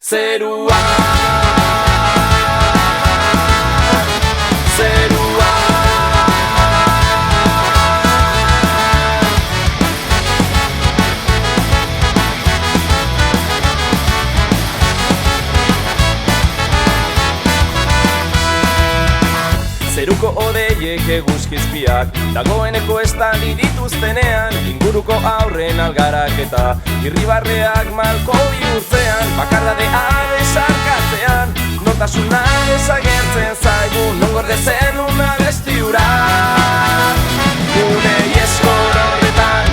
Zerua, zerua. Zeruko hodeiek eguzkizpiak dagoeneko estali dituztenean, inguruko aurren algaraketa irribarreak malko bihurtzean, bakardadea desarkatzean, nortasuna desagertzen zaigu, non gorde zen una bestiura. Unei eskor horretan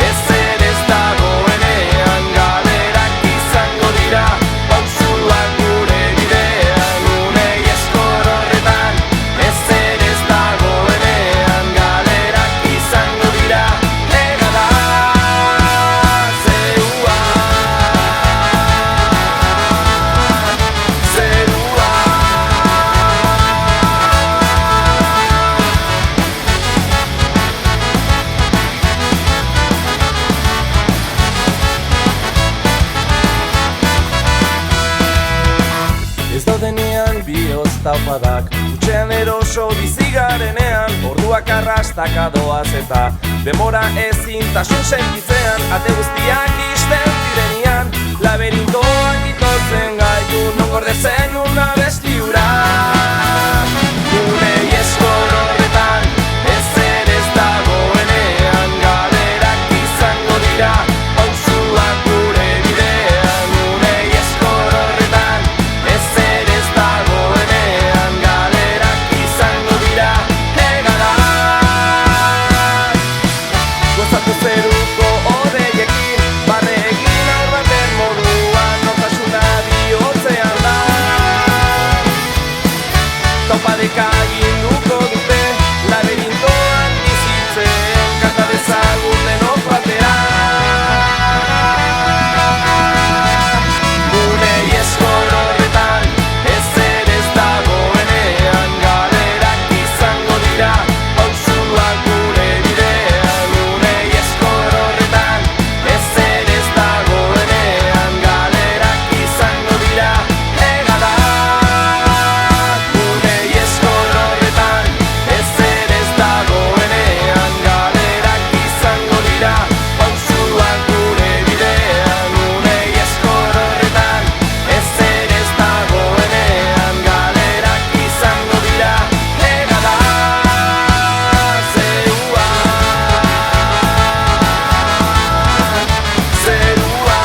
ezer ez dagoenean, galerak izango dira pausuak gure bidean. Unei eskor horretan ezer ez dagoenean, galerak izango dira egada zerua, zerua. Ez daudenean bihotz taupadak, utxean eroso bizigarenean, orduak arrastaka doaz eta demora ezintasun sentitzean, ate guztiak isten direnean, laberintoak itotzen gaitu, non gorde zen una bestiura. Unei eskor horretan ezer ez dagoenean, galerak izango dira pausuak gure bidean. Unei eskor horretan ezer ez dagoenean, galerak izango dira egada. Gozatu zeruko hodeiekin, barre egin aur baten moduan, nortasuna bihotzean da. Taupadeka aginduko dute, laberintoan bizitzen, kanta dezagun denok batera. Unei eskor horretan ezer ez dagoenean, galerak izango dira pausuak gure bidean. Unei eskor horretan ezer ez dagoenean, galerak izango dira egada. Unei eskor horretan ezer ez dagoenean, galerak izango dira pausuak gure bidean. Unei eskor horretan ezer ez dagoenean, galerak izango dira egada zerua, zerua.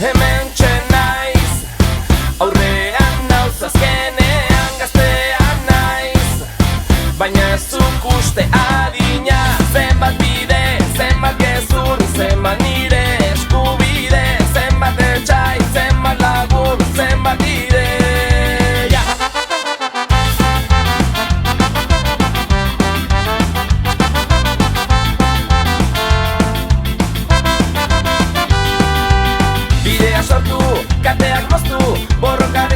Hementxe naiz, aurrean nauz azkenean gaztea naiz, baina ez duk uste adina, zenbat bide, zenbat gezur, zenbat nire eskubide, zenbat etxai, zenbat lagun, zenbat ideia. Bidea sortu, kateak moztu, borroka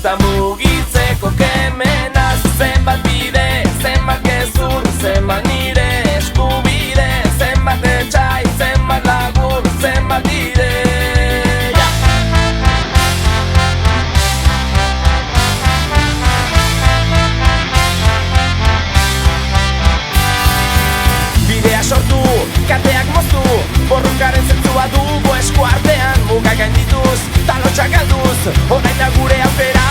Ta mugitzeko kemenaz zenbat bide, zenbat gezur, zenbat nire eskubide, zenbat etxai, zenbat lagun, zenbat dire. Bidea sortu, kateak moztu, borrokaren zentzua dugu eskuartean, mugak gaindituz, talotxak alduz, orain da gure aukera.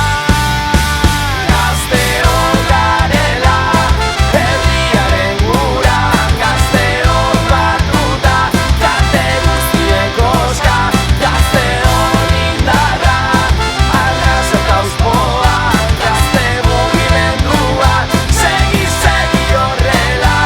Gazteok garela, herriaren gura, gazteok batuta, kate guztien koska, gazteon indarra, arras eta auspoa, gazte mugimendua, segi, segi horrela.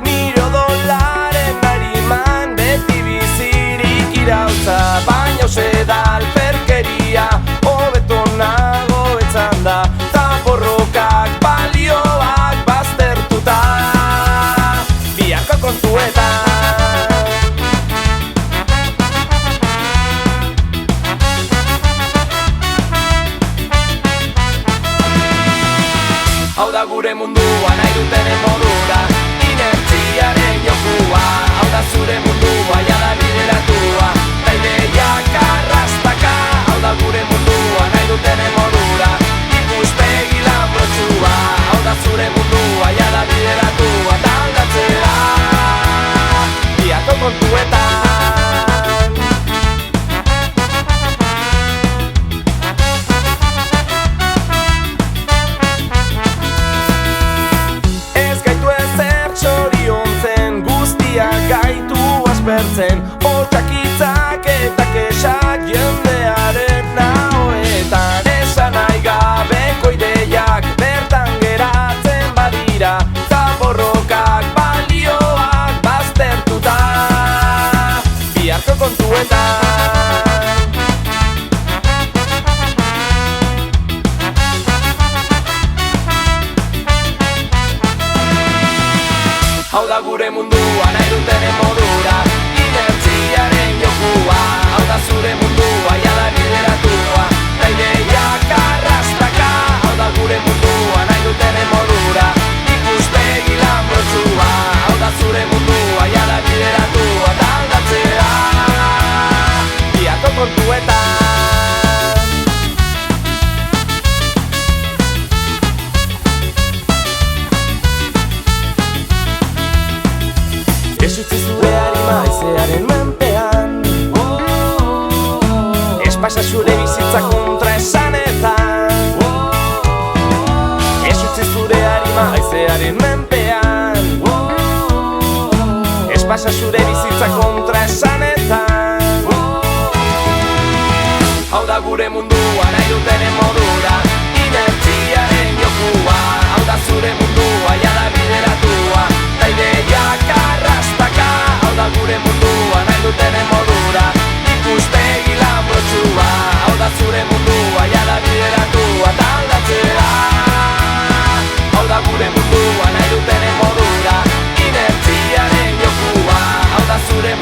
Nire odolaren ariman beti bizirik irautza, baina hause da alperkeria, hobeto nago etzan da, ta borrokak balioak baztertuta, biharko kontuetan. Hau da gure mundua nahi dutenen modura, inertziaren jokua. Hau da zure mundua, jada bideratua, ta ideiak arrastaka. Hau da gure mundua nahi dutenen modura, ikuspegi lanbrotsua. Hau da zure mundua, jada bideratua, ta aldatzea biharko kontuetan. Gaitu aspertzen, hotxakitzak eta kesak jendearen nahoetan. Esan nahi gabeko ideiak bertan geratzen badira, ta borrokak balioak baztertuta, biharko kontuetan. Hau da gure mundua nahi dutenen modura, inertziaren jokua. Hau da zure mundua, jada bideratua, ta ideiak arrastaka. Hau da gure mundua nahi dutenen modura, ikuspegi lanbrotsua. Hau da zure mundua, jada bideratua, ta aldatzea biharko kontuetan. Ez utzi zure harima haizearen menpean, ez pasa zure bizitza kontra esanetan. Ez utzi zure harima haizearen menpean, ez pasa zure bizitza kontra esanetan. Hau da gure mundua nahi dutenen modura, inertziaren jokua. Hau da zure mundua, jada bideratua, ta ideiak arrastaka. Hau da gure mundua nahi dutenen modura, ikuspegi lanbrotsua. Hau da zure mundua, jada bideratua, ta aldatzea. Hau da gure mundua nahi dutenen modura, inertziaren jokua. Hau da zure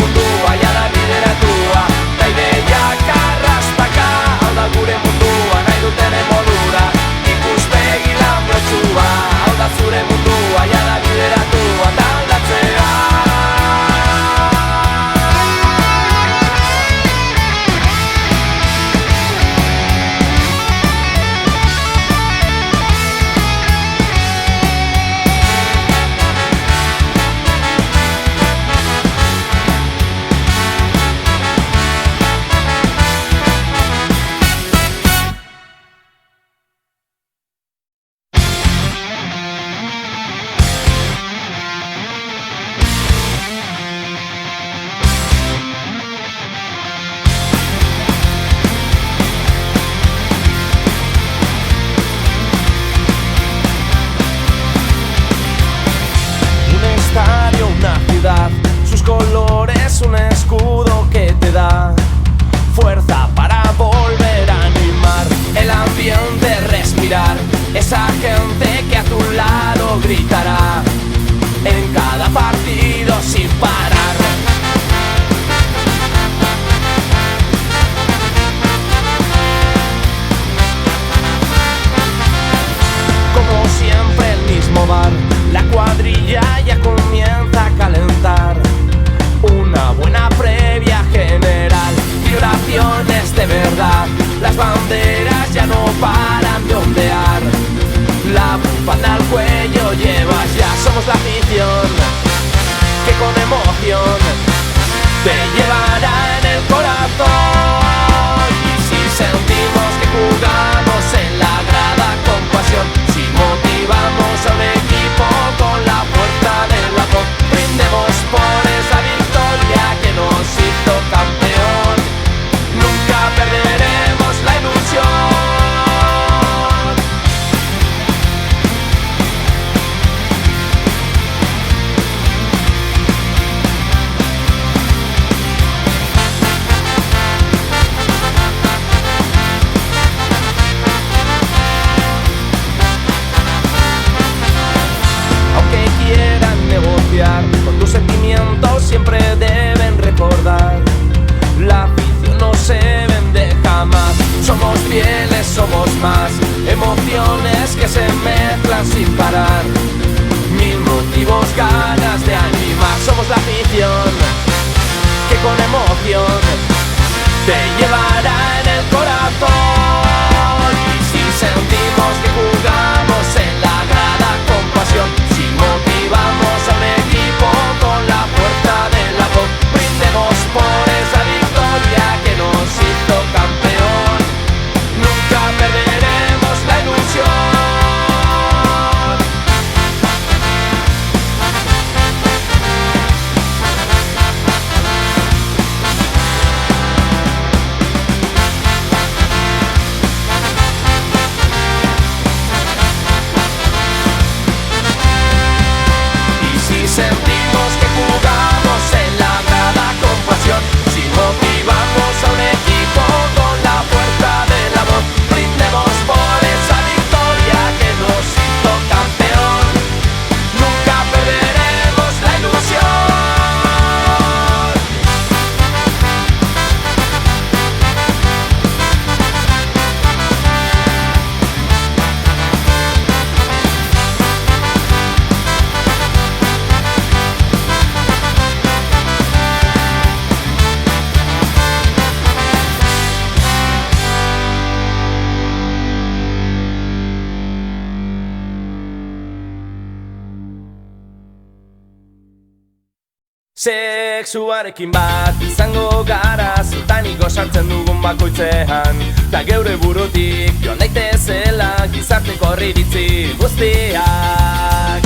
colores, un escudo que te da fuerza para volver a animar el ambiente, respirar. Esa gente que a tu lado gritará en cada partido sin parar. Como siempre el mismo bar, la cuadrilla ya comienza a calentar. Una buena previa general, vibraciones de verdad. Las banderas ya no paran de ondear. La bufanda al cuello llevas ya. Somos la afición que con emoción te llevará en el corazón. Y si sentimos que jugamos en la grada con pasión, si motivamos a un equipo con la fuerza del amor, brindemos por esa victoria que nos hizo campeón. Nunca perderemos la ilusión. Aunque quieran negociar con tus sentimientos, siempre deben recordar: la afición no se vende jamás. Somos fieles, somos más emociones que se mezclan sin parar. Mil motivos, ganas de animar. Somos la afición que con emoción te llevará en el corazón. Y si sentimos que jugamos en la grada con pasión, si motivamos a un equipo con la fuerza del amor, brindemos por esa victoria que nos hizo campeón. Nunca perderemos la ilusión. Y si sentimos que jugamos en la grada con pasión, si motivamos a un equipo con la fuerza del amor, brindemos por esa victoria que nos hizo campeón. Nunca perderemos la ilusión. Sexuarekin bat izango gara, zutaniko sartzen dugun bakoitzean. Ta geure burutik joan daitezela gizarteko iritzi guztiak.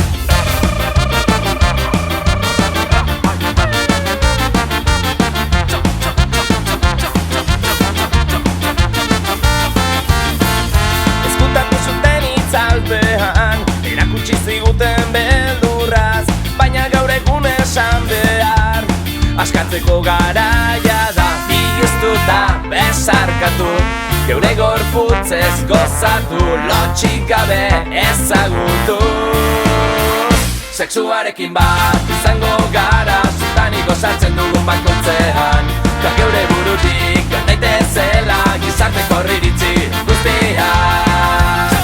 Ezkutatu zuten itzalpean, erakutsi ziguten beldurraz, baina gaur egun esan behar, askatzeko garaia da. Biluztuta besarkatu, geure gorputzez gozatu, lotxik gabe ezagutu. Sexuarekin bat izango gara, zutaniko sartzen dugun bakoitzean. Ta geure burutik joan daitezela gizarteko iritzi guztiak.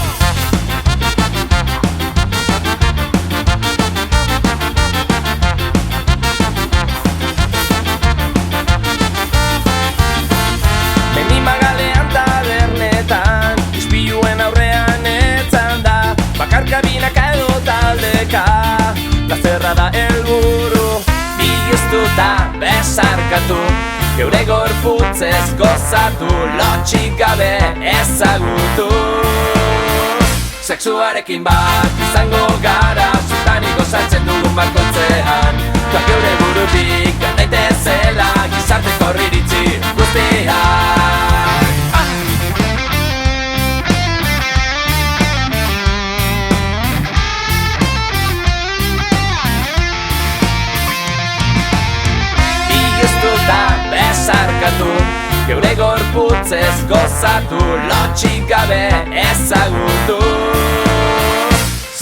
Magalean tabernetan, ispiluen aurrean etzan da, bakarkabinaka edo taldeka, plazerra da helburu. Biluztuta besarkatu, geure gorputzez gozatu, lotxik gabe ezagutu. Sexuarekin bat izango gara, zutaniko sartzen dugun bakoitzean. Ta geure burutik joan daitezela gizarteko iritzi guztiak. geure gorputzez gozatu, lotxik gabe ezagutu.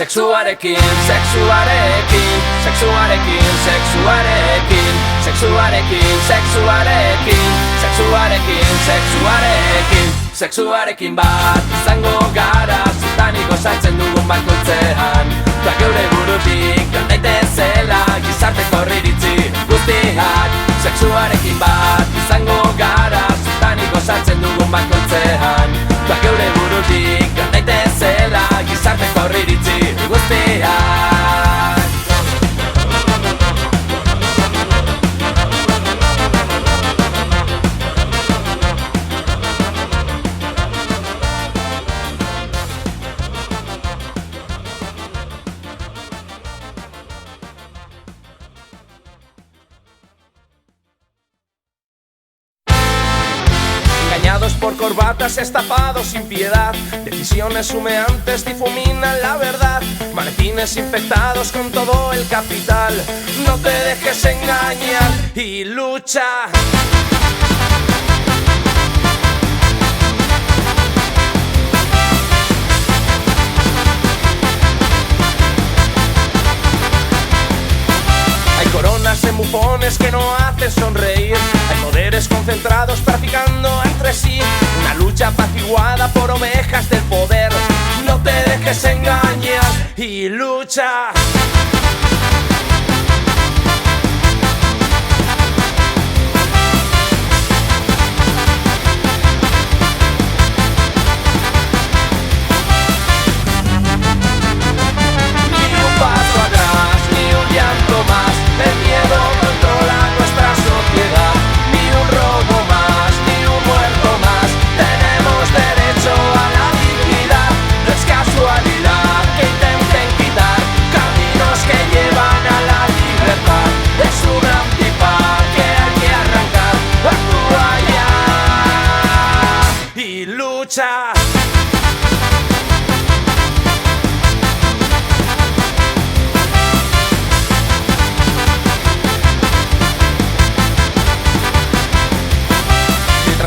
Sexuarekin, sexuarekin, sexuarekin, sexuarekin, sexuarekin, sexuarekin, sexuarekin, sexuarekin, sexuarekin bat izango gara, zutanik gozatzen dugun bakoitzean. Da geure burutik joan daitezela gizarteko iritzi guztiak. Sexuarekin bat izango gara, zutanik gozatzen dugun bakoitzean. Da geure burutik joan daitezela gizarteko iritzi guztiak. Engañados por corbatas, estafados sin piedad, decisiones humeantes difuminan la verdad, maletines infectados con todo el capital. No te dejes engañar y lucha. Hay coronas en bufones que no hacen sonreír, hay poderes concentrados traficando entre sí, una lucha apaciguada por ovejas del poder. No te dejes engañar y lucha. Ni un paso atrás, ni un llanto más, el miedo controla nuestra sociedad. Ni un robo más, ni un muerto más, tenemos derecho a la dignidad. No es casualidad que intenten quitar caminos que llevan a la libertad. Es una antifaz que hay que arrancar. Actúa ya y lucha.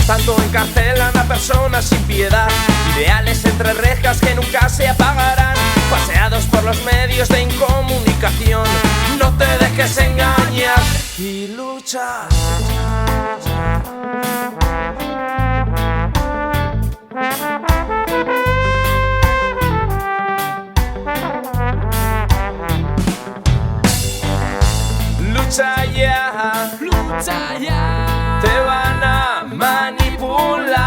Tanto encarcelan a personas sin piedad, ideales entre rejas que nunca se apagarán, paseados por los medios de incomunicación. No te dejes engañar y lucha. Lucha ya, lucha ya. Te van a manipular.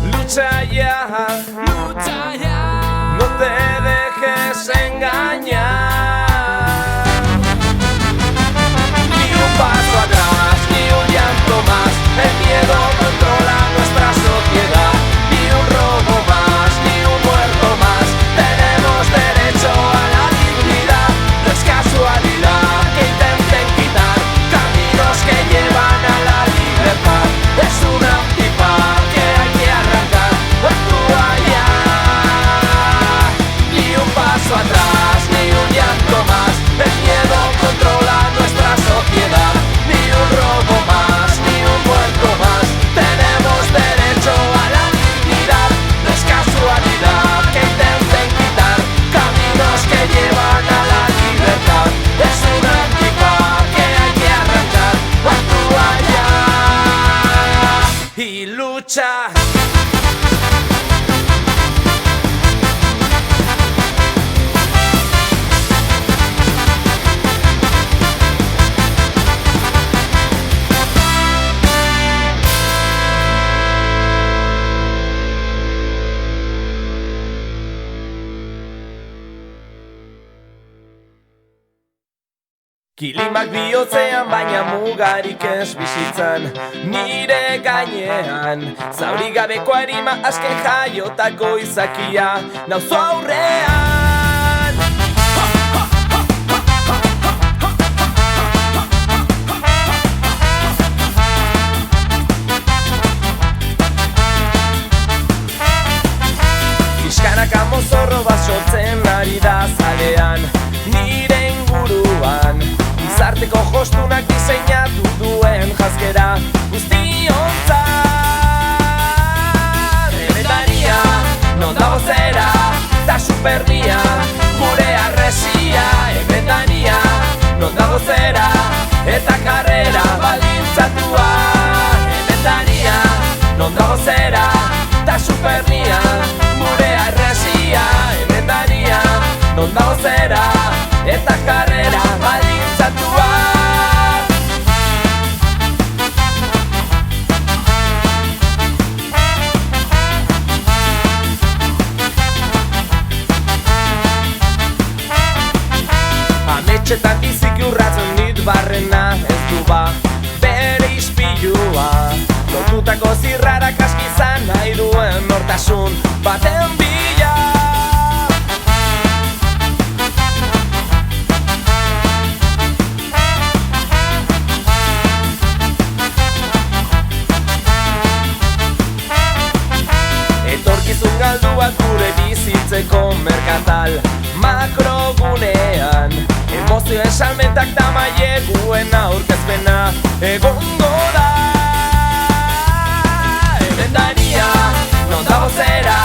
Lucha ya, lucha ya. No te dejes engañar. Ni un paso atrás, ni un llanto más, el miedo controla nuestra sociedad. Ni un robo más, ni un muerto más, tenemos derecho a la dignidad. No es casualidad que intenten quitar caminos que llevan a la libertad. Es una antifaz que hay que arrancar. Actúa ya. Ni un paso atrás, ni un llanto más, el miedo controla nuestra sociedad. Ni un robo más, ni un muerto más, tenemos derecho a la dignidad. No es casualidad que intenten quitar caminos que llevan a la libertad. Es una antifaz que hay que arrancar. Actúa ya y lucha. Kilimak bihotzean baina mugarik ez bizitzan, nire gainean zauri gabeko arima azken jaiotako izakia nauzu aurrean. Fiskanaka mozorro bat sortzen ari da zalean, nire inguruan non dago zera eta karrera baldintzatua. Emendania, non dago zera eta supernia, gure arresia. Emendania, non dago zera eta karrera baldintzatua. Ametxetan biziki urratzen dit barrena, ez du ba bere ispilua. Lotutako zirrarak aski izan nahi duen nortasun baten bila. Etorkizun galduak gure bizitzeko merkatal makrogunean, emozioen salmentak tamaieguen aurkezpena egongo da. Emendania, non dago zera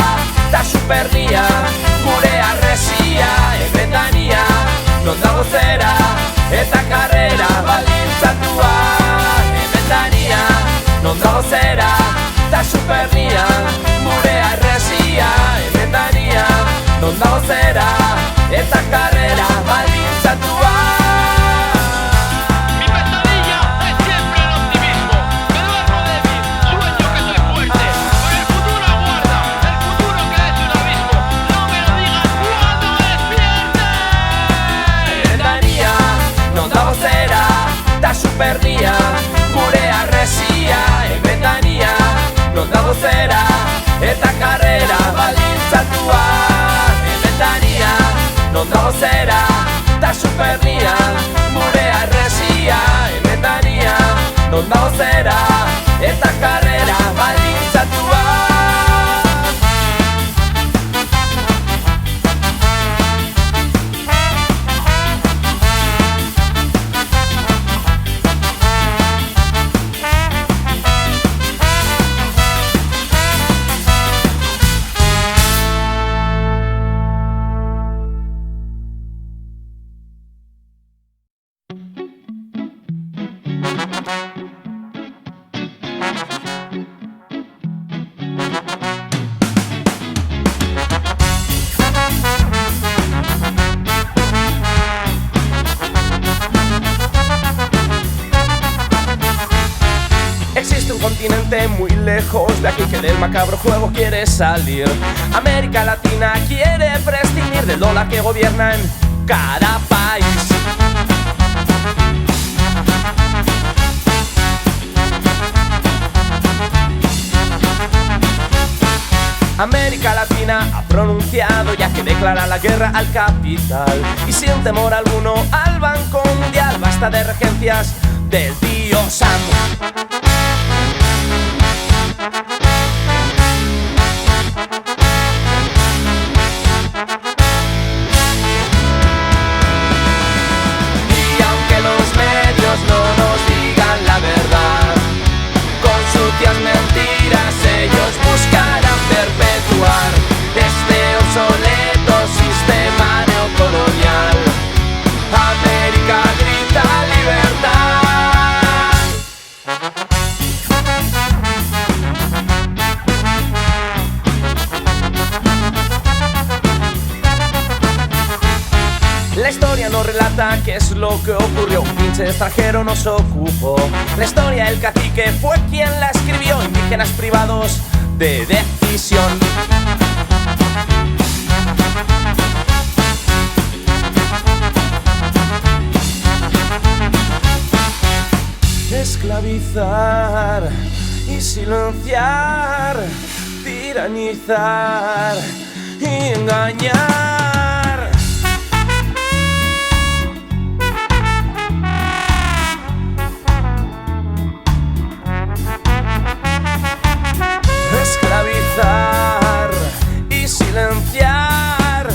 eta supernia, gure arresia. Emendania, non dago zera eta karrera baldintzatua. Emendania, non dago zera eta supernia, gure arresia. Emendania, non dago zera eta karrera baldintzatua. Mi pesadilla es siempre el optimismo. Me duermo débil, sueño que soy fuerte. Pero el futuro aguarda, el futuro que es un abismo. No me lo digas cuando me despierte. Emendania, non dago zera eta supernia, gure arresia. Emendania, non dago zera eta karrera baldintzatua. Emendania, non dago zera eta supernia, gure arresia. Emendania, non dago zera eta karrera baldintzatua. Existe un continente muy lejos de aquí que del macabro juego quiere salir. América Latina quiere prescindir del dólar que gobierna en cada país. América Latina ha pronunciado ya que declara la guerra al capital y sin temor alguno al Banco Mundial. Basta de regencias del tío Sam. Y aunque los medios no nos digan la verdad, con sucias mentiras ellos buscarán perpetuar este obsoleto sistema neocolonial. América grita libertad. La historia nos relata qué es lo que ocurrió, un pinche extranjero nos ocupó. La historia del cacique fue quien la escribió, indígenas privados de decisión. Esclavizar y silenciar, tiranizar y engañar. Esclavizar y silenciar,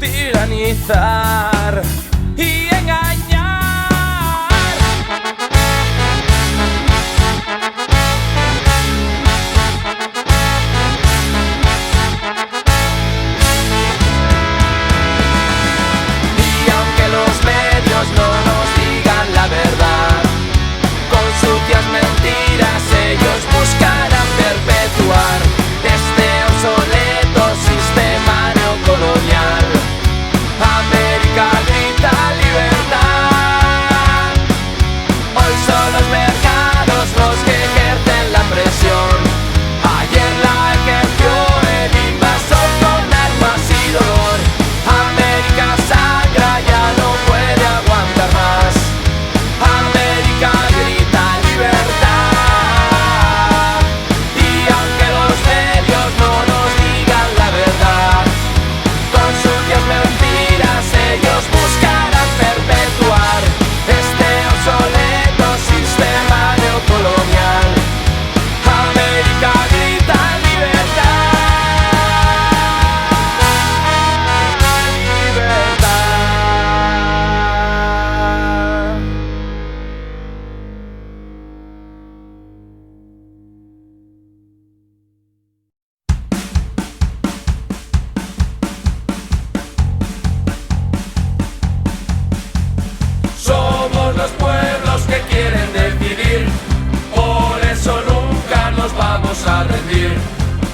tiranizar y engañar.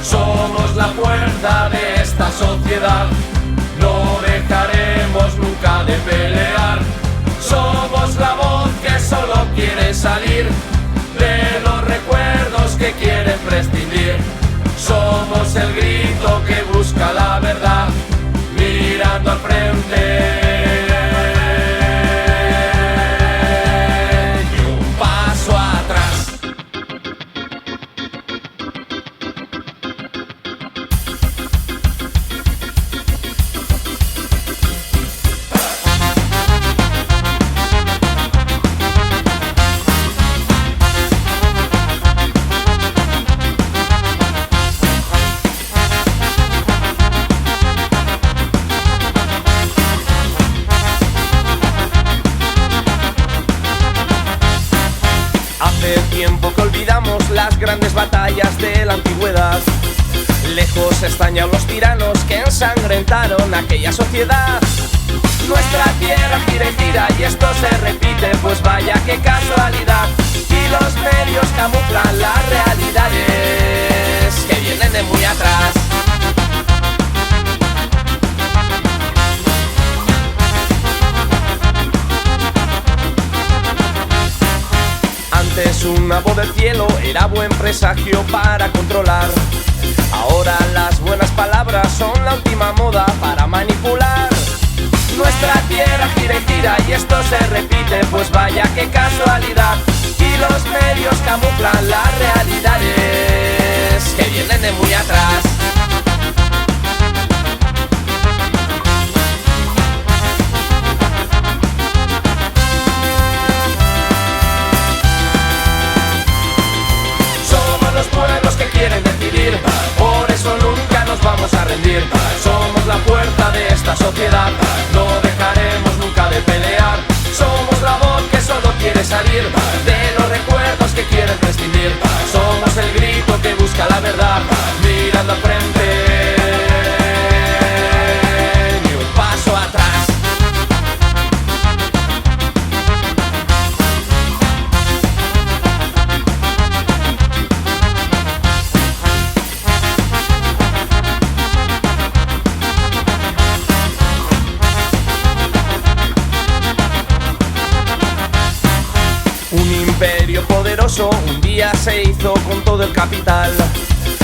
Somos la fuerza de esta sociedad, no dejaremos nunca de pelear. Somos la voz que solo quiere salir de los recuerdos que quieren prescindir. Somos el grito que busca la verdad, mirando al frente. Hace tiempo que olvidamos las grandes batallas de la antigüedad. Lejos están ya los tiranos que ensangrentaron aquella sociedad. Nuestra tierra gira y gira y esto se repite, pues vaya qué casualidad. Y los medios camuflan las realidades que vienen de muy atrás. Antes una voz del cielo era buen presagio para controlar. Ahora las buenas palabras son la última moda para manipular. Nuestra tierra gira y gira y esto se repite, pues vaya qué casualidad. Y los medios camuflan las realidades que vienen de muy atrás. Los pueblos que quieren decidir, por eso nunca nos vamos a rendir. Somos la fuerza de esta sociedad, no dejaremos nunca de pelear. Somos la voz que solo quiere salir de los recuerdos que quieren prescindir. Somos el grito que busca la verdad, mirando al frente, ni un paso atrás. Un imperio poderoso un día se hizo con todo el capital,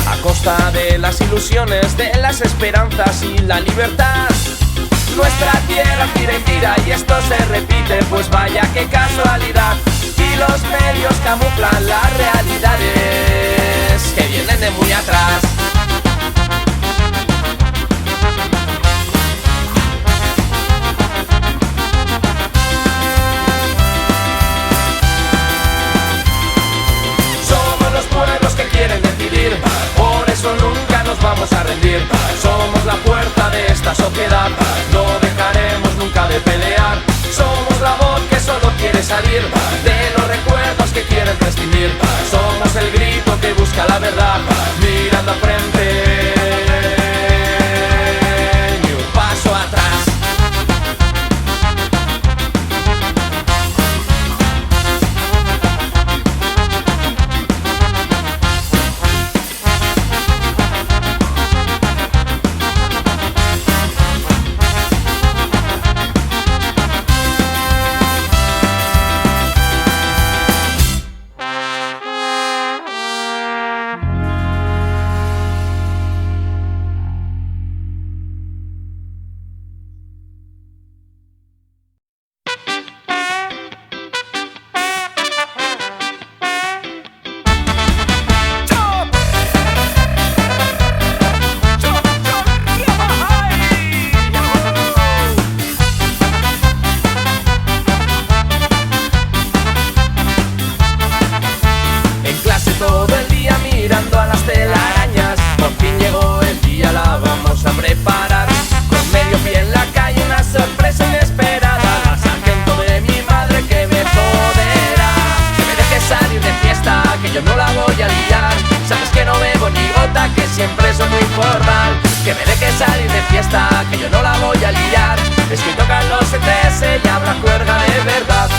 a costa de las ilusiones, de las esperanzas y la libertad. Nuestra tierra gira y gira y esto se repite, pues vaya qué casualidad. Y los medios camuflan las realidades que vienen de muy atrás. Quieren decidir, por eso nunca nos vamos a rendir. Somos la fuerza de esta sociedad, no dejaremos nunca de pelear. Somos la voz que solo quiere salir de los recuerdos que quieren prescindir. Somos el grito que busca la verdad, mirando al frente, ni un paso atrás. que me deje salir de fiesta, que yo no la voy a liar. Es que tocan los ETS y habrá juerga de verdad.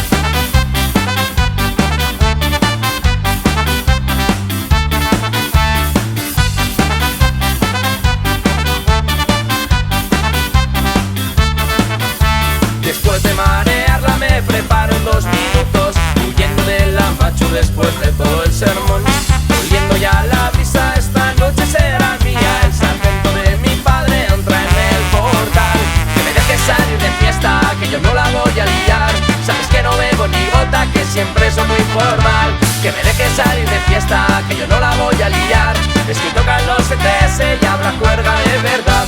que me dejes salir de fiesta, que yo no la voy a liar. Es que tocan los ETS y habrá juerga de verdad.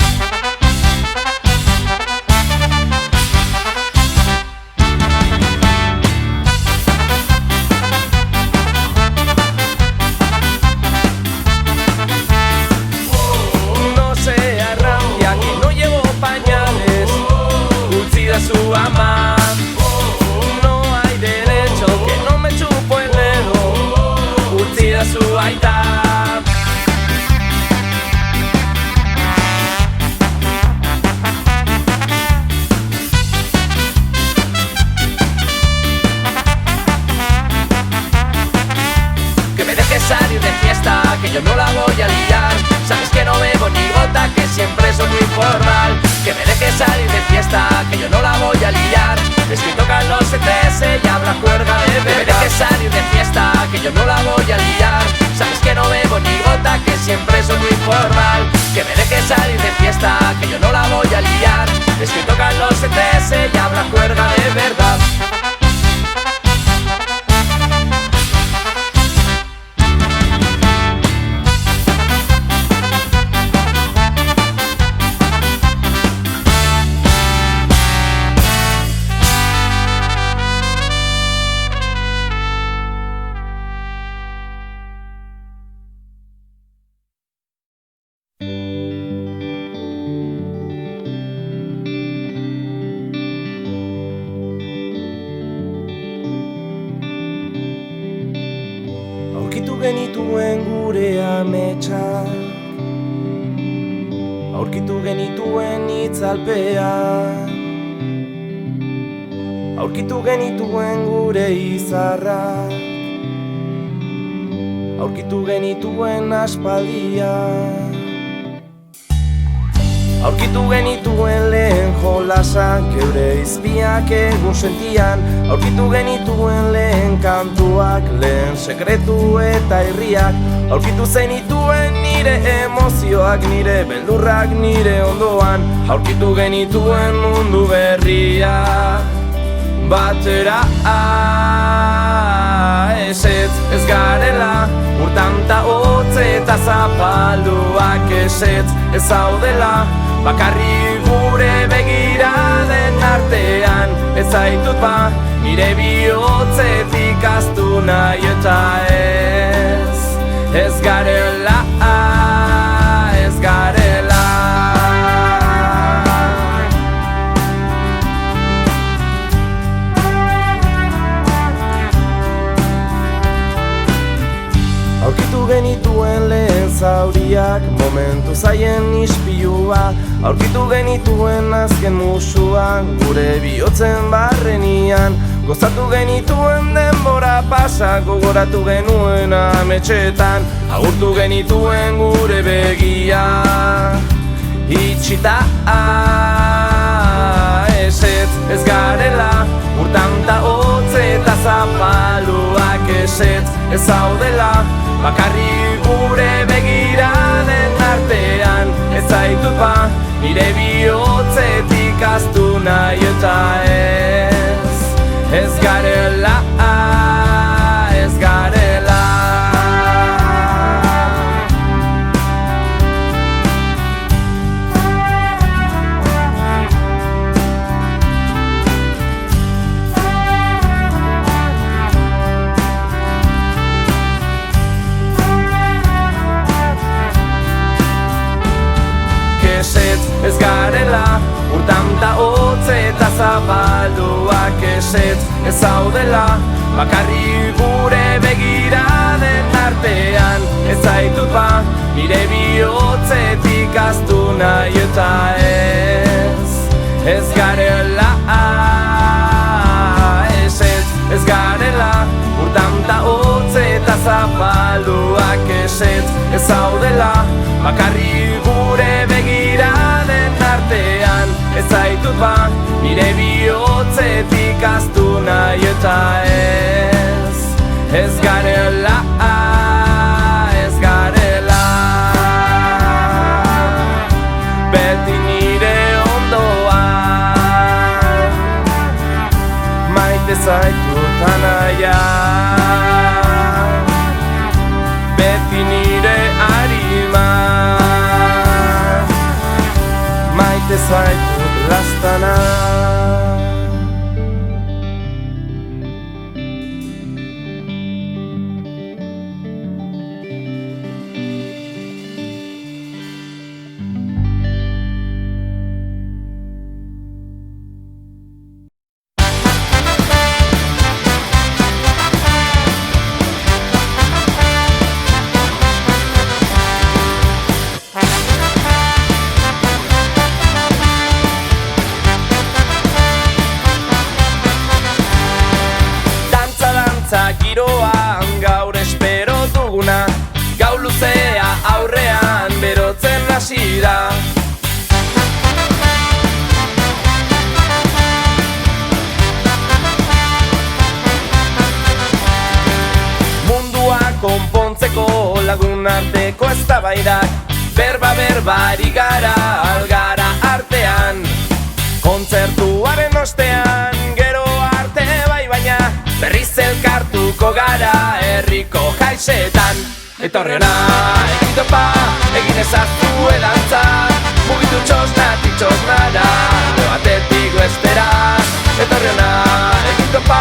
No se arranca que no llevo pañales, Utsida su ama. No hay derecho que no me chupo el dedo, Utsida su aita. Salir de fiesta, que yo no la voy a liar. Sabes que no bebo ni gota, que siempre soy muy formal. Que me dejes salir de fiesta, que yo no la voy a liar. Es que tocan los ETS y habrá juerga de verdad. Que me dejes salir de fiesta, que yo no la voy a liar. Sabes que no bebo ni gota, que siempre soy muy formal. Que me dejes salir de fiesta, que yo no la voy a liar. Es que tocan los ETS y habrá juerga de verdad. Aurkitu genituen gure ametsak, aurkitu genituen itzalpeak, aurkitu genituen gure izarrak, aurkitu genituen aspaldiak. Aurkitu genituen lehen jolasak, geure izpiak egun sentian. Aurkitu genituen lehen kantuak, lehen sekretu eta irriak. Aurkitu zenituen nire emozioak, nire beldurrak nire ondoan. Aurkitu genituen mundu berria batera. Ezetz ez garela, urtanta hotz eta zapalduak. Ezetz ez zaudela, bakarrik gure begiraden artean. Ez zaitut ba, nire bihotzetik aztu nahi eta ez garela, ez garela. Aurkitu genituen lehen zauriak, momentu zaien ispilua. Aurkitu genituen azken musua, gure bihotzen barrenian. Gozatu genituen denbora pasa, gogoratu genuen ametxetan. Agurtu genituen gure begia itxita. Ezetz ez garela, urtanta hotz eta zapaluak. Ezetz ez zaudela, bakarrik gure begiraden artean. Ez zaitut ba, nire bihotzetik aztu nahi eta ez garela, ez garela. Ez garela, urtanta hotz eta zabalduak. Ezetz ez zaudela, bakarrik gure begiraden artean. Ez zaitut ba, nire bihotzetik aztu nahi eta ez garela. Ezetz ez garela, urtanta hotz eta zabalduak. Ezetz ez zaudela, bakarrik gure begiraden artean. Ez zaitut ba, nire bihotzetik aztu nahi eta ez garela, ez garela. Beti nire ondoan maite zaitut anaia. datza giroan gaur espero duguna. Gau luzea aurrean berotzen hasi da. Mundua konpontzeko lagun arteko eztabaidak, berba ari gara algara artean. Kontzertuaren ostean gero arte bai baina berriz elkartuko gara herriko jaisetan. Etorri hona, egin topa, egin ezazue dantza, mugitu txosnatik txosnara, alde batetik bestera. Etorri hona, egin topa,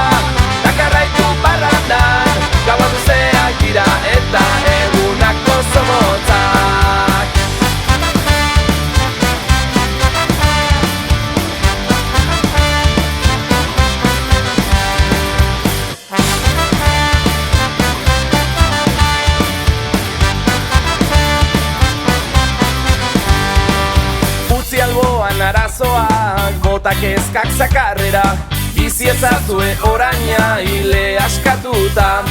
takarraitu parrandan, gaua luzeak dira eta egunak oso motzak. Alboan arazoak, botak eskak zakarrera, bizi ezazue oraina hile askatuta.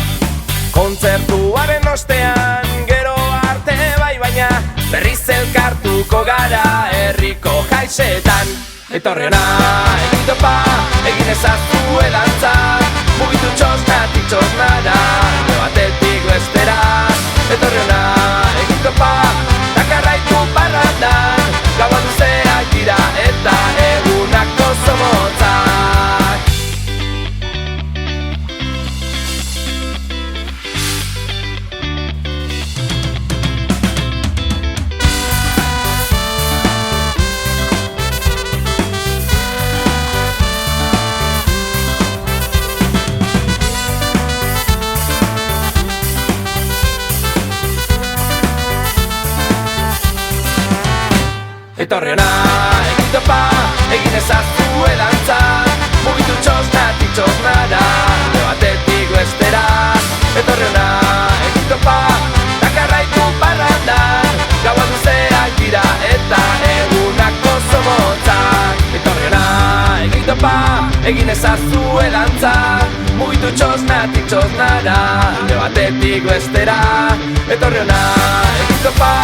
Kontzertuaren ostean gero arte bai baina berriz elkartuko gara herriko jaisetan. Etorri hona, egin topa, egin ezazue dantza, mugitu txosnatik txosnara, alde batetik bestera. Etorri hona, egin topa, takarraitu parrandan, gaua luzeak dira eta egunak oso motzak. Etorri hona, egin topa, egin ezazue dantza, mugitu txosnatik txosnara, alde batetik bestera. Etorri hona, egin topa, takarraitu parrandan, gaua luzeak dira eta egunak oso motzak. Etorri hona, egin topa, egin ezazue dantza, mugitu txosnatik txosnara, alde batetik bestera. Etorri hona, egin topa,